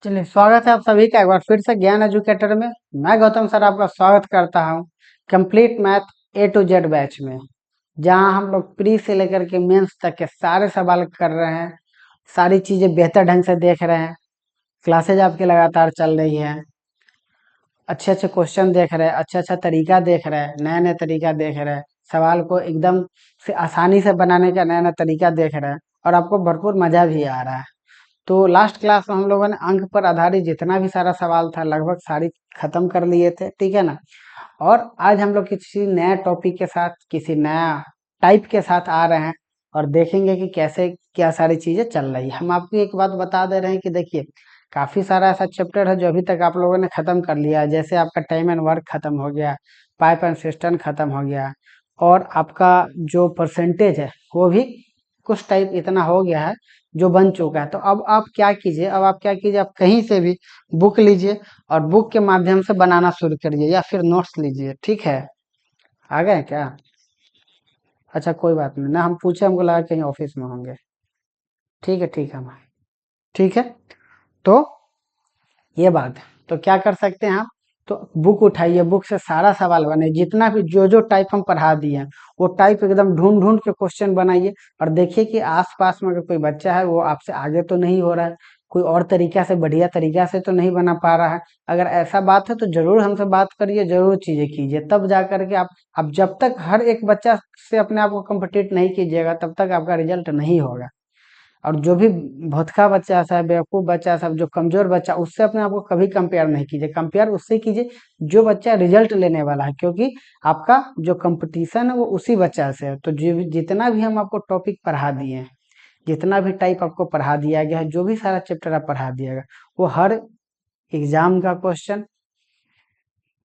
चलिए, स्वागत है आप सभी का एक बार फिर से ज्ञान एजुकेटर में। मैं गौतम सर आपका स्वागत करता हूं complete math A to Z batch में, जहां हम लोग प्री से लेकर के मेंस तक के सारे सवाल कर रहे हैं। सारी चीजें बेहतर ढंग से देख रहे हैं। क्लासेज आपकी लगातार चल रही है। अच्छे अच्छे क्वेश्चन देख रहे हैं, अच्छा अच्छा तरीका देख रहे हैं, नया नया तरीका देख रहे हैं। सवाल को एकदम से आसानी से बनाने का नया नया तरीका देख रहे हैं, और आपको भरपूर मजा भी आ रहा है। तो लास्ट क्लास में हम लोगों ने अंक पर आधारित जितना भी सारा सवाल था लगभग सारी खत्म कर लिए थे, ठीक है ना। और आज हम लोग किसी नया टॉपिक के साथ, किसी नया टाइप के साथ आ रहे हैं, और देखेंगे कि कैसे क्या सारी चीजें चल रही है। हम आपको एक बात बता दे रहे हैं कि देखिए, काफी सारा ऐसा चैप्टर है जो अभी तक आप लोगों ने खत्म कर लिया है। जैसे आपका टाइम एंड वर्क खत्म हो गया, पाइप एंड सिस्टम खत्म हो गया, और आपका जो परसेंटेज है वो भी कुछ टाइप इतना हो गया है जो बन चुका है। तो अब आप क्या कीजिए, आप कहीं से भी बुक लीजिए, और बुक के माध्यम से बनाना शुरू करिए, या फिर नोट्स लीजिए, ठीक है। आ गए क्या? अच्छा, कोई बात नहीं ना, हम पूछे, हमको लगा कहीं ऑफिस में होंगे। ठीक है, ठीक है, हम ठीक है। तो ये बात है, तो क्या कर सकते हैं आप? तो बुक उठाइए, बुक से सारा सवाल बनाइए, जितना भी जो जो टाइप हम पढ़ा दिए हैं वो टाइप एकदम ढूंढ ढूंढ के क्वेश्चन बनाइए। और देखिए कि आसपास में अगर कोई बच्चा है वो आपसे आगे तो नहीं हो रहा है, कोई और तरीका से, बढ़िया तरीका से तो नहीं बना पा रहा है। अगर ऐसा बात है तो जरूर हमसे बात करिए, जरूर चीजें कीजिए, तब जा करके आप जब तक हर एक बच्चा से अपने आप को कम्पिटिट नहीं कीजिएगा तब तक आपका रिजल्ट नहीं होगा। और जो भी भोतका बच्चा सा, बेवकूफ बच्चा सा, जो कमजोर बच्चा, उससे अपने आप को कभी कंपेयर नहीं कीजिए। कंपेयर उससे कीजिए जो बच्चा रिजल्ट लेने वाला है, क्योंकि आपका जो कंपटीशन है वो उसी बच्चा से है। तो जितना भी हम आपको टॉपिक पढ़ा दिए हैं, जितना भी टाइप आपको पढ़ा दिया गया है, जो भी सारा चैप्टर आप पढ़ा दिया गया, वो हर एग्जाम का क्वेश्चन,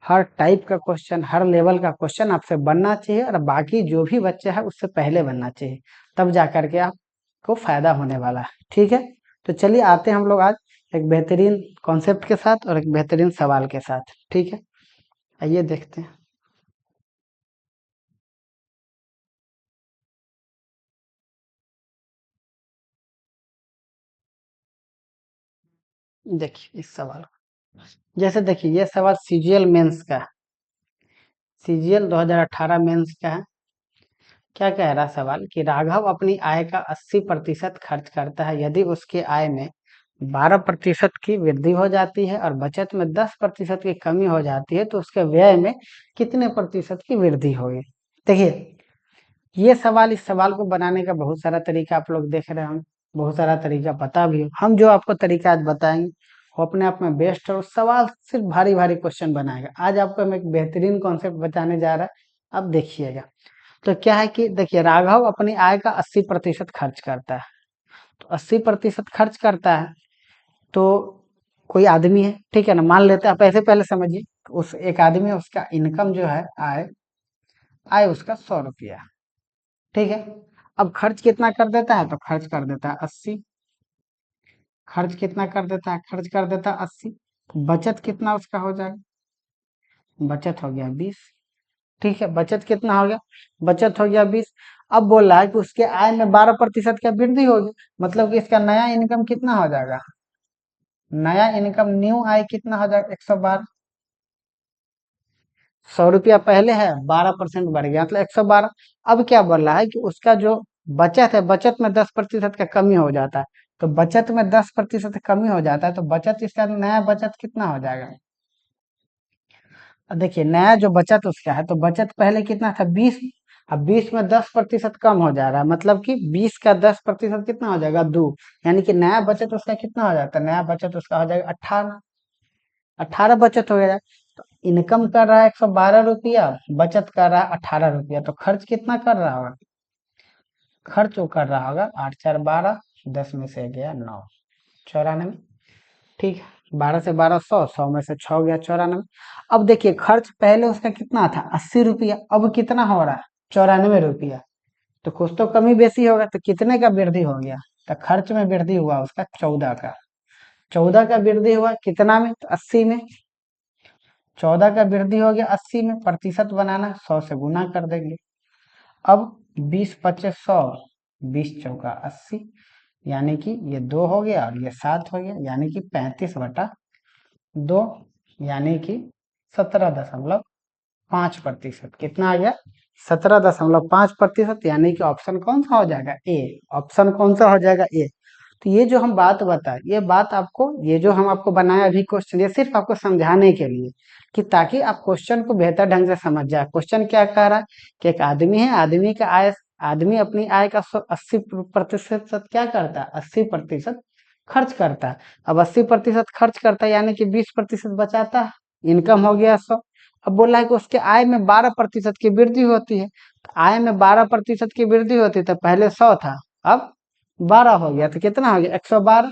हर टाइप का क्वेश्चन, हर लेवल का क्वेश्चन आपसे बनना चाहिए, और बाकी जो भी बच्चा है उससे पहले बनना चाहिए। तब जा करके आपको फायदा होने वाला है, ठीक है। तो चलिए, आते हैं हम लोग आज एक बेहतरीन कॉन्सेप्ट के साथ और एक बेहतरीन सवाल के साथ, ठीक है। आइए देखते हैं। देखिए इस सवाल को, जैसे देखिए ये सवाल सीजीएल मेंस का है। सीजीएल 2018 मेंस का है। क्या कह रहा सवाल कि राघव अपनी आय का 80% खर्च करता है। यदि उसके आय में 12% की वृद्धि हो जाती है और बचत में 10% की कमी हो जाती है, तो उसके व्यय में कितने प्रतिशत की वृद्धि होगी? देखिए, ये सवाल, इस सवाल को बनाने का बहुत सारा तरीका आप लोग देख रहे हैं, बहुत सारा तरीका पता भी हो। हम जो आपको तरीका आज बताएंगे वो अपने आप में बेस्ट है, और सवाल सिर्फ भारी भारी क्वेश्चन बनाएगा। आज आपको हम एक बेहतरीन कॉन्सेप्ट बताने जा रहा है, अब देखिएगा। तो क्या है कि देखिए, राघव अपनी आय का 80% खर्च करता है। तो 80% खर्च करता है, तो कोई आदमी है, ठीक है ना, मान लेते हैं। आप ऐसे पहले समझिए, उस एक आदमी है, उसका इनकम जो है, आय आय उसका 100 रुपया, ठीक है। अब खर्च कितना कर देता है? तो खर्च कर देता है 80। खर्च कितना कर देता है? खर्च कर देता है 80। तो बचत कितना उसका हो जाएगा? बचत हो गया 20, ठीक है। बचत कितना हो गया? बचत हो गया 20। अब बोल रहा है कि उसके आय में 12% का वृद्धि होगी, मतलब कि इसका नया इनकम कितना हो जाएगा? नया इनकम, न्यू आय कितना हो जाएगा? 112। 100 रुपया पहले है, 12% बढ़ गया, मतलब 112। अब क्या बोल रहा है कि उसका जो बचत है, बचत में 10% का कमी हो जाता है। तो बचत में 10% कमी हो जाता है, तो बचत, इसका नया बचत कितना हो जाएगा? अब देखिए, नया जो बचत उसका है, तो बचत पहले कितना था? 20। अब 20 में 10% कम हो जा रहा है, मतलब कि 20 का 10% कितना हो जाएगा? 2। यानी कि नया बचत उसका कितना हो जाता है? नया बचत उसका हो जाएगा 18। 18 बचत हो गया। तो इनकम कर रहा है 112 रुपया, बचत कर रहा है 18 रुपया, तो खर्च कितना कर रहा होगा? खर्च वो कर रहा होगा 8 4 12, 10 में से गया 9, 94, ठीक है। 12 से 12 100, 100 में से 6 गया 94। अब देखिए, खर्च पहले उसका कितना था? 80 रुपया, अब कितना हो रहा है? 94 रुपया। तो कुछ तो कमी बेसी होगा, तो कितने का वृद्धि हो गया? तो खर्च में वृद्धि हुआ उसका 14 का। 14 का वृद्धि हुआ कितना में? तो 80 में। 14 का वृद्धि हो गया 80 में, प्रतिशत बनाना, 100 से गुना कर देंगे। अब 20 25 100, 20 चौका 80। यानी कि ये 2 हो गया और ये 7 हो गया, यानी कि 35/2, यानी कि 17.5%। कितना आ गया? 17.5%, यानी कि ऑप्शन कौन सा हो जाएगा? ए। ऑप्शन कौन सा हो जाएगा? ए। तो ये जो हम बात बताए, ये बात आपको, ये जो हम आपको बनाया अभी क्वेश्चन, ये सिर्फ आपको समझाने के लिए, कि ताकि आप क्वेश्चन को बेहतर ढंग से समझ जाए। क्वेश्चन क्या कह रहा है कि एक आदमी है, आदमी का आय, आदमी अपनी आय का 80% क्या करता है? 80% खर्च करता है। अब 80% खर्च करता है, यानी कि 20% बचाता है। इनकम हो गया 100। अब बोला है कि उसके आय में 12% की वृद्धि होती है। तो आय में 12% की वृद्धि होती है, तो पहले 100 था, अब 12 हो गया, तो कितना हो गया? 112।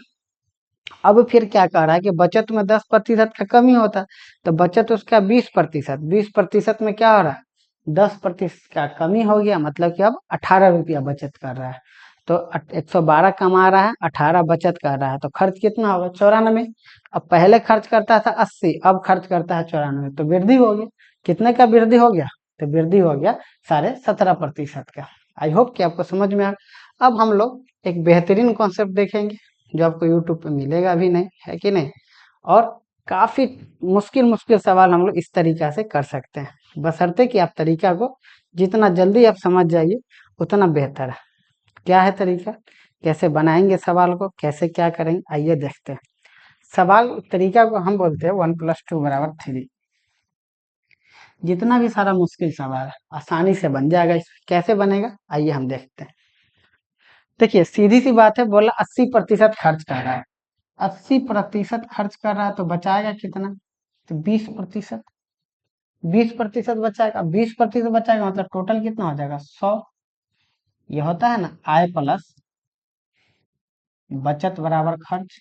अब फिर क्या कह रहा है कि बचत में 10% का कमी होता है, तो बचत उसका 20%, 20% में क्या हो रहा है? 10% का कमी हो गया, मतलब कि अब 18 रुपया बचत कर रहा है। तो 112 कमा रहा है, 18 बचत कर रहा है, तो खर्च कितना होगा? 94। अब पहले खर्च करता था 80, अब खर्च करता है 94, तो वृद्धि हो गया। कितने का वृद्धि हो गया? तो वृद्धि हो गया 17.5% का। आई होप कि आपको समझ में आ। अब हम लोग एक बेहतरीन कॉन्सेप्ट देखेंगे, जो आपको यूट्यूब पे मिलेगा भी नहीं, है कि नहीं। और काफी मुश्किल मुश्किल सवाल हम लोग इस तरीका से कर सकते हैं, बशर्ते कि आप तरीका को जितना जल्दी आप समझ जाइए उतना बेहतर है। क्या है तरीका? कैसे बनाएंगे सवाल को, कैसे क्या करेंगे, आइए देखते हैं। सवाल तरीका को हम बोलते हैं 1+2=3। जितना भी सारा मुश्किल सवाल है आसानी से बन जाएगा। कैसे बनेगा, आइए हम देखते हैं। देखिए सीधी सी बात है, बोला 80% खर्च कर रहा है, 80% खर्च कर रहा है, तो बचाएगा कितना? तो 20%। 20% बचाएगा, 20% बचाएगा, मतलब टोटल कितना हो जाएगा? 100। ये होता है ना, आय प्लस बचत बराबर खर्च,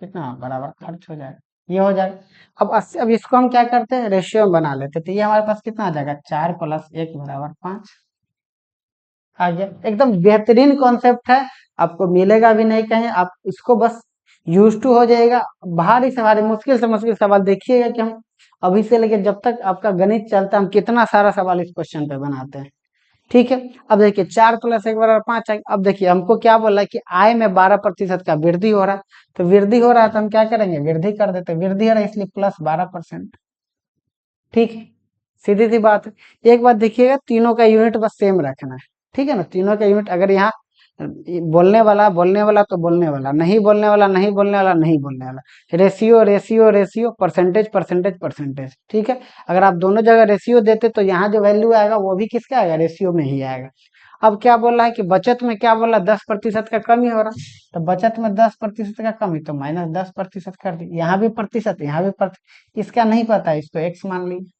कितना बराबर खर्च हो जाएगा? ये हो जाएगा। अब 80, अब इसको हम क्या करते हैं? रेशियो में बना लेते हैं, तो ये हमारे पास कितना आ जाएगा? 4+1=5। आ गया। एकदम बेहतरीन कॉन्सेप्ट है, आपको मिलेगा भी नहीं कहीं, आप इसको बस यूज टू हो जाएगा। भारी से भारी, मुश्किल से मुश्किल सवाल देखिएगा कि हम अभी से लेकर जब तक आपका गणित चलता है, हम कितना सारा सवाल इस क्वेश्चन पे बनाते हैं। ठीक है। अब देखिए 4+1=5। अब देखिए हमको क्या बोला है कि आय में 12% का वृद्धि हो रहा है, तो वृद्धि हो रहा है तो हम क्या करेंगे? वृद्धि कर देते हैं, वृद्धि हो रहा है इसलिए +12%। ठीक है, सीधी सी बात है। एक बात देखिएगा, तीनों का यूनिट बस सेम रखना है। ठीक है ना, तीनों का यूनिट, अगर यहाँ बोलने वाला तो बोलने वाला, नहीं बोलने वाला नहीं बोलने वाला नहीं बोलने वाला, ratio ratio ratio, percentage percentage percentage. ठीक है। अगर आप दोनों जगह रेशियो देते तो यहाँ जो वैल्यू आएगा वो भी किसका आएगा? रेशियो में ही आएगा। अब क्या बोल रहा है कि बचत में क्या बोला? 10% का कमी हो रहा है, तो बचत में 10% का कमी, तो -10% कर दी। यहाँ भी प्रतिशत, यहाँ भी प्रतिशत, इसका नहीं पता है, इसको एक्स मान लीजिए।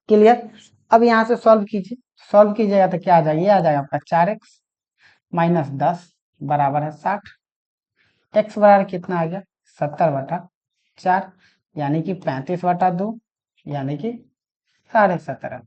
क्लियर। अब यहाँ से सॉल्व कीजिए, सॉल्व कीजिएगा तो क्या आ जाएगा? ये आ जाएगा आपका 4x - 10 बराबर है 60। एक्स बराबर कितना आ गया? 70/4, यानी कि 35/2, यानी कि 17.5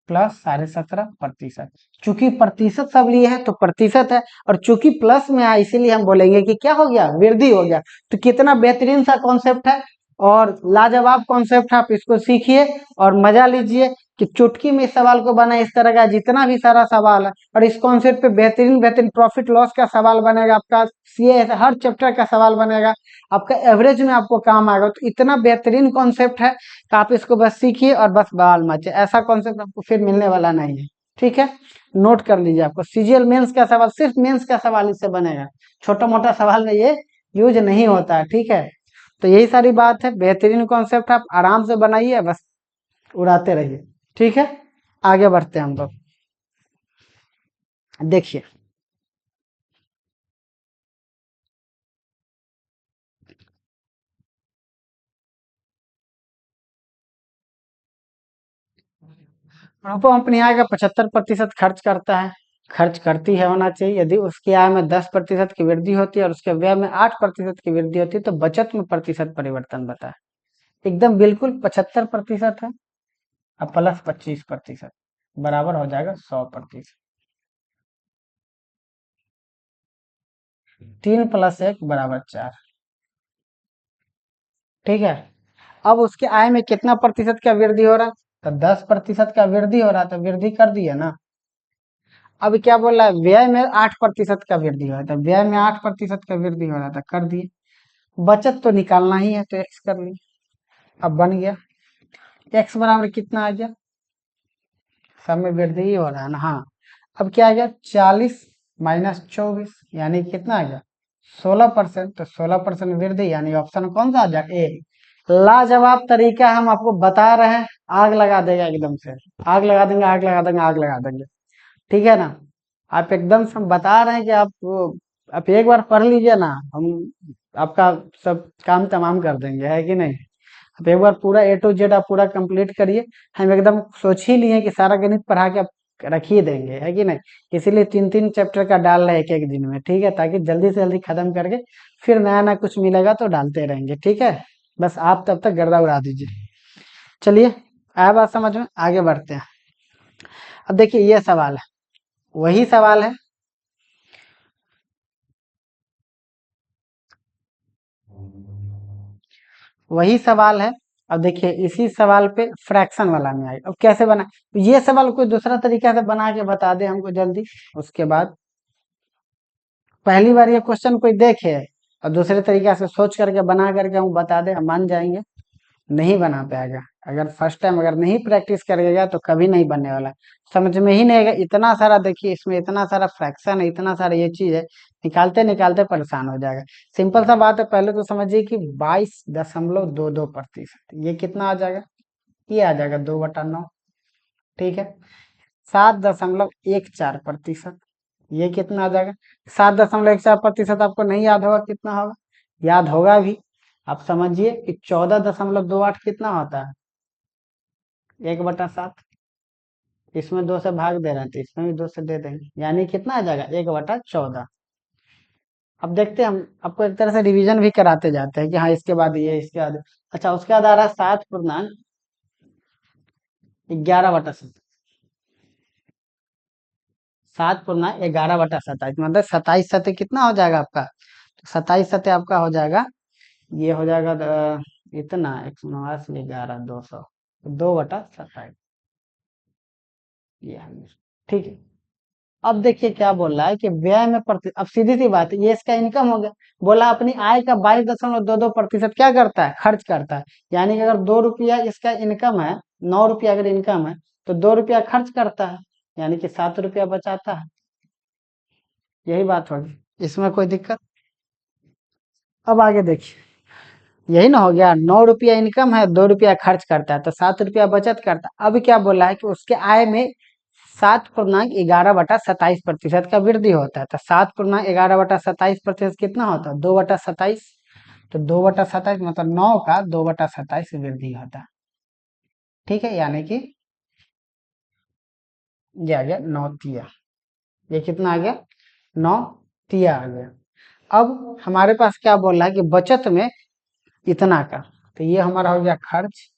प्लस 17.5%। चूंकि प्रतिशत सब लिए हैं तो प्रतिशत है, और चूंकि प्लस में आया इसीलिए हम बोलेंगे कि क्या हो गया? वृद्धि हो गया। तो कितना बेहतरीन सा कॉन्सेप्ट है और लाजवाब कॉन्सेप्ट है, आप इसको सीखिए और मजा लीजिए कि चुटकी में इस सवाल को बना। इस तरह का जितना भी सारा सवाल है, और इस कॉन्सेप्ट पे बेहतरीन बेहतरीन प्रॉफिट लॉस का सवाल बनेगा, आपका सीए हर चैप्टर का सवाल बनेगा, आपका एवरेज में आपको काम आएगा। तो इतना बेहतरीन कॉन्सेप्ट है, तो आप इसको बस सीखिए और बस बवाल मचे। ऐसा कॉन्सेप्ट आपको फिर मिलने वाला नहीं है। ठीक है, नोट कर लीजिए, आपको सीजीएल मेंस का सवाल, सिर्फ मेंस का सवाल इससे बनेगा, छोटा मोटा सवाल में ये यूज नहीं होता है। ठीक है, तो यही सारी बात है, बेहतरीन कॉन्सेप्ट, आप आराम से बनाइए, बस उड़ाते रहिए। ठीक है, आगे बढ़ते हैं हम लोग। देखिए अनुपम अपनी आय का 75% खर्च करता है, खर्च करती है होना चाहिए। यदि उसकी आय में 10% की वृद्धि होती है और उसके व्यय में 8% की वृद्धि होती है, तो बचत में प्रतिशत परिवर्तन बताए। एकदम बिल्कुल 75% है, अब प्लस 25% बराबर हो जाएगा 100%। 3+1=4। ठीक है। अब उसके आय में कितना प्रतिशत का वृद्धि हो रहा है? तो 10% का वृद्धि हो रहा है, तो वृद्धि कर दिया ना। अब क्या बोल रहा है, व्यय में 8% का वृद्धि हो रहा था, व्यय में 8% का वृद्धि हो रहा था, कर दिए। बचत तो निकालना ही है तो एक्स कर लिए। अब बन गया एक्स बराबर कितना आ गया, सब में वृद्धि ही हो रहा है ना। हाँ, अब क्या आ गया, 40 - 24 यानी कितना आ गया, 16%। तो 16% वृद्धि यानी ऑप्शन कौन सा आ जाए, ए। लाजवाब तरीका हम आपको बता रहे हैं, आग लगा देगा एकदम से, आग लगा देंगे, आग लगा देंगे, आग लगा देंगे। ठीक है ना, आप एकदम से हम बता रहे हैं कि आप एक बार पढ़ लीजिए ना, हम आपका सब काम तमाम कर देंगे, है कि नहीं। आप एक बार पूरा A to Z आप पूरा कंप्लीट करिए। हम एकदम सोच ही लिए कि सारा गणित पढ़ा के आप रख ही देंगे, है कि नहीं। इसीलिए 3-3 चैप्टर का डाल रहे हैं एक एक दिन में, ठीक है, ताकि जल्दी से जल्दी खत्म करके फिर नया नया कुछ मिलेगा तो डालते रहेंगे, ठीक है। बस आप तब तक गर्दा उड़ा दीजिए। चलिए, आया बात समझ में, आगे बढ़ते हैं। अब देखिए ये सवाल है, वही सवाल है, वही सवाल है। अब देखिए इसी सवाल पे फ्रैक्शन वाला में आएगा। अब कैसे बना, तो ये सवाल कोई दूसरा तरीका से बना के बता दे हमको जल्दी, उसके बाद पहली बार ये क्वेश्चन कोई देखे और दूसरे तरीका से सोच करके बना करके हम बता दे, हम मान जाएंगे। नहीं बना पाएगा, अगर फर्स्ट टाइम अगर नहीं प्रैक्टिस करेगा तो कभी नहीं बनने वाला, समझ में ही नहीं आएगा। इतना सारा देखिए, इसमें इतना सारा फ्रैक्शन है, इतना सारा ये चीज है, निकालते निकालते परेशान हो जाएगा। सिंपल सा बात है, पहले तो समझिए कि 22.22%, ये कितना आ जाएगा, ये आ जाएगा 2/9। ठीक है, 7.14%, ये कितना आ जाएगा, 7.14%। आपको नहीं याद होगा कितना होगा, याद होगा भी। आप समझिए कि 14.28 कितना होता है, 1/7। इसमें 2 से भाग दे रहे हैं तो इसमें भी 2 से दे देंगे, यानी कितना आ जाएगा, 1/14। अब देखते हैं, हम आपको एक तरह से रिवीजन भी कराते जाते हैं कि हाँ इसके बाद ये, इसके बाद। अच्छा, उसके बाद आ रहा है 7.11/7, 7.11/27, मतलब 27 कितना हो जाएगा आपका, तो 27 आपका हो जाएगा, ये हो जाएगा इतना 189, 11, 200, 2/27, ये है। ठीक है, अब देखिए क्या बोल रहा है कि व्यय में अब सीधी सी बात है, ये इसका इनकम हो गया। बोला अपनी आय का 22.22% क्या करता है, खर्च करता है। यानी कि अगर 2 रुपया इसका इनकम है, 9 रुपया अगर इनकम है, तो 2 रुपया खर्च करता है, यानी कि 7 रुपया बचाता है। यही बात होगी, इसमें कोई दिक्कत। अब आगे देखिए, यही ना हो गया, 9 रुपया इनकम है, 2 रुपया खर्च करता है, तो 7 रुपया बचत करता है। अब क्या बोला है कि उसके आय में 7.11/27% का वृद्धि होता है। तो 7.11/27% कितना होता है, 2/27। तो 2/27 मतलब 9 का 2/27 वृद्धि होता है। ठीक है, यानी कि ये आ गया 9 तिया, ये कितना आ गया, 9 तिया आ गया। अब हमारे पास क्या बोल रहा है कि बचत में इतना का, तो ये हमारा हो गया खर्च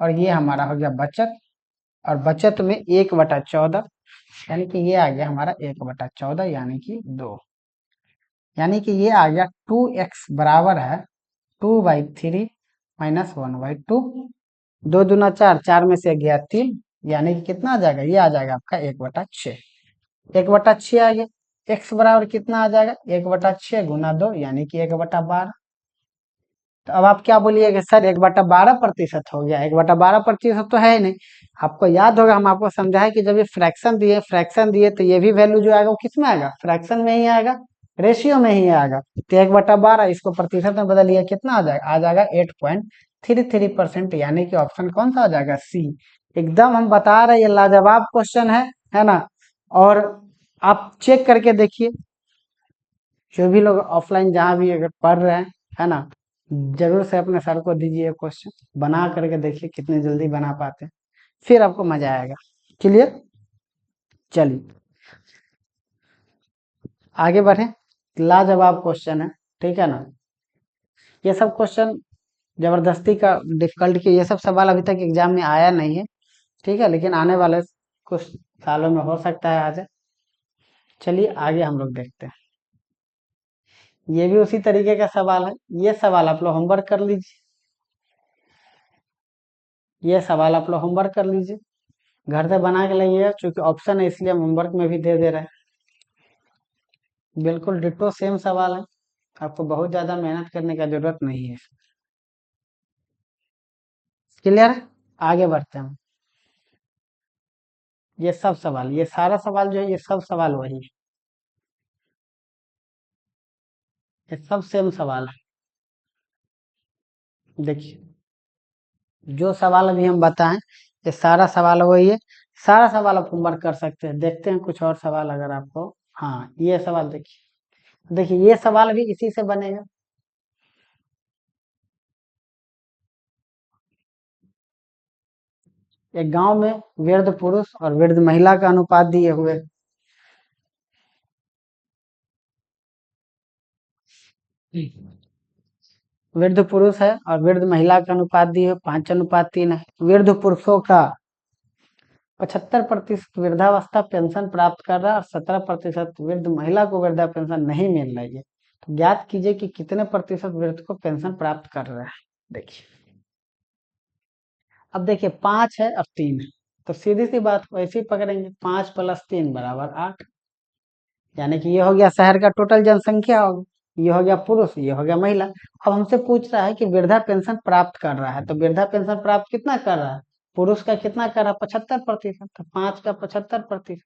और ये हमारा हो गया बचत। और बचत में 1/14, यानी कि ये आ गया हमारा 1/14, यानी कि 2, यानी कि ये आ गया 2x बराबर है 2/3 - 1/2। 2 दूना 4, 4 में से गया 3, यानी कि कितना आ जाएगा, ये आ जाएगा आपका 1/6, 1/6 आ गया। x बराबर कितना आ जाएगा, 1/6 × 2, यानी कि 1/12। तो अब आप क्या बोलिएगा, सर 1/12% हो गया, 1/12% तो है ही नहीं। आपको याद होगा, हम आपको समझाए कि जब ये फ्रैक्शन दिए तो ये भी वैल्यू जो आएगा वो किस में आएगा, फ्रैक्शन में ही आएगा, रेशियो में ही आएगा। तो 1/12 इसको प्रतिशत में बदलिए, कितना आ जाएगा 8.33%, यानी कि ऑप्शन कौन सा आ जाएगा, सी। एकदम हम बता रहे हैं, ये लाजवाब क्वेश्चन है ना। और आप चेक करके देखिए, जो भी लोग ऑफलाइन जहाँ भी अगर पढ़ रहे हैं, है ना, जरूर से अपने सर को दीजिए क्वेश्चन, बना करके देखिए कितने जल्दी बना पाते हैं, फिर आपको मजा आएगा। क्लियर, चलिए आगे बढ़े। लाजवाब क्वेश्चन है, ठीक है ना। ये सब क्वेश्चन जबरदस्ती का डिफिकल्ट के, ये सब सवाल अभी तक एग्जाम में आया नहीं है, ठीक है, लेकिन आने वाले कुछ सालों में हो सकता है आ जाए। चलिए आगे हम लोग देखते हैं, ये भी उसी तरीके का सवाल है। ये सवाल आप लोग होमवर्क कर लीजिए, ये सवाल आप लोग होमवर्क कर लीजिए। घर से बना के लाइए, चूंकि ऑप्शन है इसलिए हम होमवर्क में भी दे दे रहे हैं। बिल्कुल डिट्टो सेम सवाल है, आपको बहुत ज्यादा मेहनत करने का जरूरत नहीं है। क्लियर है? आगे बढ़ते हैं। ये सब सवाल, ये सारा सवाल जो है, ये सब सवाल वही है, ये सब सेम सवाल है। देखिए, जो सवाल अभी हम बताएं, ये सारा सवाल वही है। सारा सवाल आप होमवर्क कर सकते हैं। देखते हैं कुछ और सवाल अगर आपको। हाँ, ये सवाल देखिए, देखिए ये सवाल भी इसी से बनेगा। एक गांव में वृद्ध पुरुष और वृद्ध महिला का अनुपात दिए हुए। वृद्ध पुरुष है और वृद्ध महिला का अनुपात दिए हुए 5:3 है। वृद्ध पुरुषों का 75% वृद्धावस्था पेंशन प्राप्त कर रहा है और 17% वृद्ध महिला को वृद्धा पेंशन नहीं मिल रही है। तो ज्ञात कीजिए कि कितने प्रतिशत वृद्ध को पेंशन प्राप्त कर रहा है। देखिए, अब देखिए 5 है और 3 है, तो सीधी सी बात वैसे ही पकड़ेंगे, 5 + 3 = 8। यानी कि ये हो गया शहर का टोटल जनसंख्या होगी, ये हो गया पुरुष, ये हो गया महिला। अब हमसे पूछ रहा है कि वृद्धा पेंशन प्राप्त कर रहा है, तो वृद्धा पेंशन प्राप्त कितना कर रहा है? पुरुष का कितना कर रहा है? 75%, तो 5 का 75%।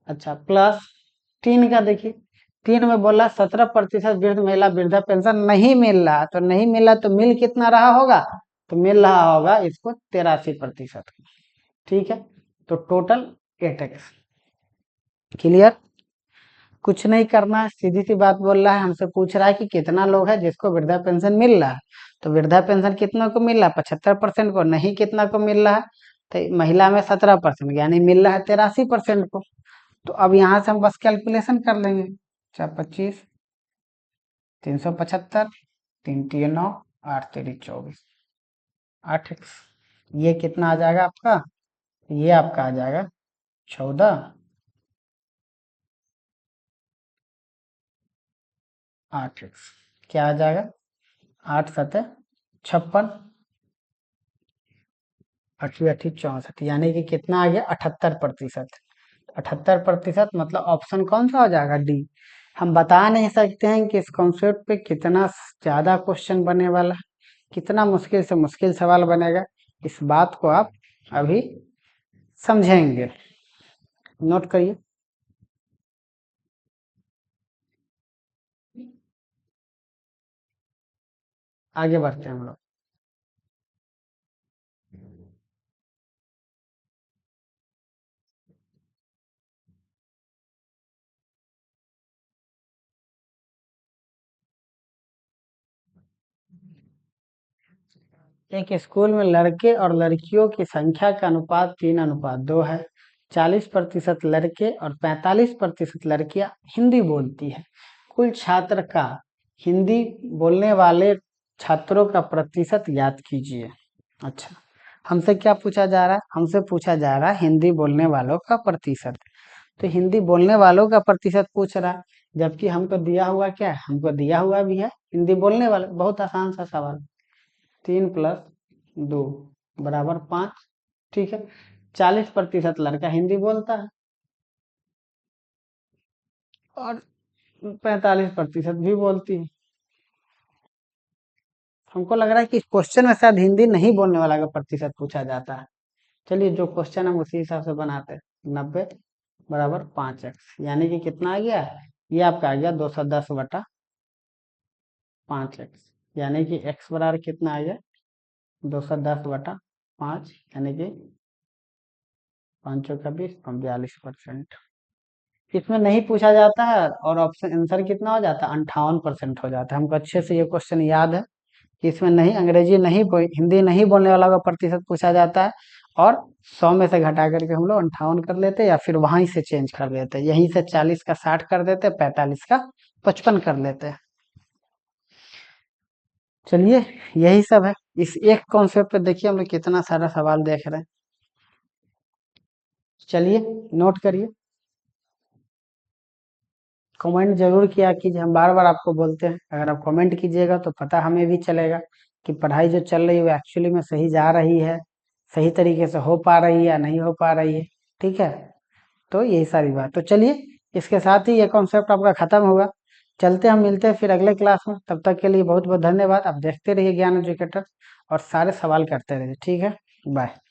अच्छा, प्लस 3 का देखिए, 3 में बोला 17% वृद्ध महिला वृद्धा पेंशन नहीं मिल रहा, तो नहीं मिला तो मिल कितना रहा होगा? तो मिल रहा होगा इसको 83%। ठीक है, तो टोटल 8x। क्लियर? कुछ नहीं करना है, सीधी सी बात बोल रहा है, हमसे पूछ रहा है कि कितना लोग है जिसको वृद्धा पेंशन मिल रहा है। तो वृद्धा पेंशन कितना को मिल रहा है? 75% को। नहीं कितना को मिल रहा है? तो महिला में 17%, यानी मिल रहा है 83% को। तो अब यहाँ से हम बस कैलकुलेशन कर लेंगे। 4 × 25, 375, 3 × 9, 8 × 3 = 24, 8x। ये कितना आ जाएगा आपका? ये आपका आ जाएगा 14, 8x। क्या आ जाएगा? 8×7 = 56, 8×8 = 64, यानी कि कितना आ गया? 78%। 78% मतलब ऑप्शन कौन सा हो जाएगा? डी। हम बता नहीं सकते हैं कि इस कॉन्सेप्ट पे कितना ज्यादा क्वेश्चन बने वाला है, कितना मुश्किल से मुश्किल सवाल बनेगा। इस बात को आप अभी समझेंगे। नोट करिए। आगे बढ़ते हैं हम लोग। एक स्कूल में लड़के और लड़कियों की संख्या का अनुपात 3:2 है। 40% लड़के और 45% लड़कियां हिंदी बोलती है। कुल छात्र का हिंदी बोलने वाले छात्रों का प्रतिशत ज्ञात कीजिए। अच्छा, हमसे क्या पूछा जा रहा है? हमसे पूछा जा रहा है हिंदी बोलने वालों का प्रतिशत। तो हिंदी बोलने वालों का प्रतिशत पूछ रहा है, जबकि हमको दिया हुआ क्या है? हमको दिया हुआ भी है हिंदी बोलने वाले। बहुत आसान सा सवाल। 3 + 2 = 5। ठीक है, 40% लड़का हिंदी बोलता है और 45% भी बोलती है। हमको लग रहा है कि इस क्वेश्चन में शायद हिंदी नहीं बोलने वाला का प्रतिशत पूछा जाता है। चलिए, जो क्वेश्चन हम उसी हिसाब से बनाते हैं। 90 = 5x, यानी कि कितना आ गया? ये आपका आ गया 210/5x, यानी कि x बराबर कितना आ गया? 210/5, यानी कि 5×20 = 42%। इसमें नहीं पूछा जाता है और ऑप्शन आंसर कितना हो जाता है? 58% हो जाता है। हमको अच्छे से ये क्वेश्चन याद है कि इसमें नहीं अंग्रेजी नहीं हिंदी नहीं बोलने वाला का प्रतिशत पूछा जाता है, और 100 में से घटा करके हम लोग 58 कर लेते, या फिर वहीं से चेंज कर देते, यहीं से 40 का 60 कर देते, 45 का 55 कर लेते हैं। चलिए, यही सब है। इस एक कॉन्सेप्ट पे देखिए हम लोग कितना सारा सवाल देख रहे हैं। चलिए, नोट करिए। कमेंट जरूर किया कीजिए, हम बार बार आपको बोलते हैं, अगर आप कमेंट कीजिएगा तो पता हमें भी चलेगा कि पढ़ाई जो चल रही है वो एक्चुअली में सही जा रही है, सही तरीके से हो पा रही है या नहीं हो पा रही है। ठीक है, तो यही सारी बात। तो चलिए, इसके साथ ही ये कॉन्सेप्ट आपका खत्म होगा। चलते हम मिलते हैं फिर अगले क्लास में। तब तक के लिए बहुत बहुत धन्यवाद। आप देखते रहिए ज्ञान एजुकेटर और सारे सवाल करते रहिए। ठीक है, बाय।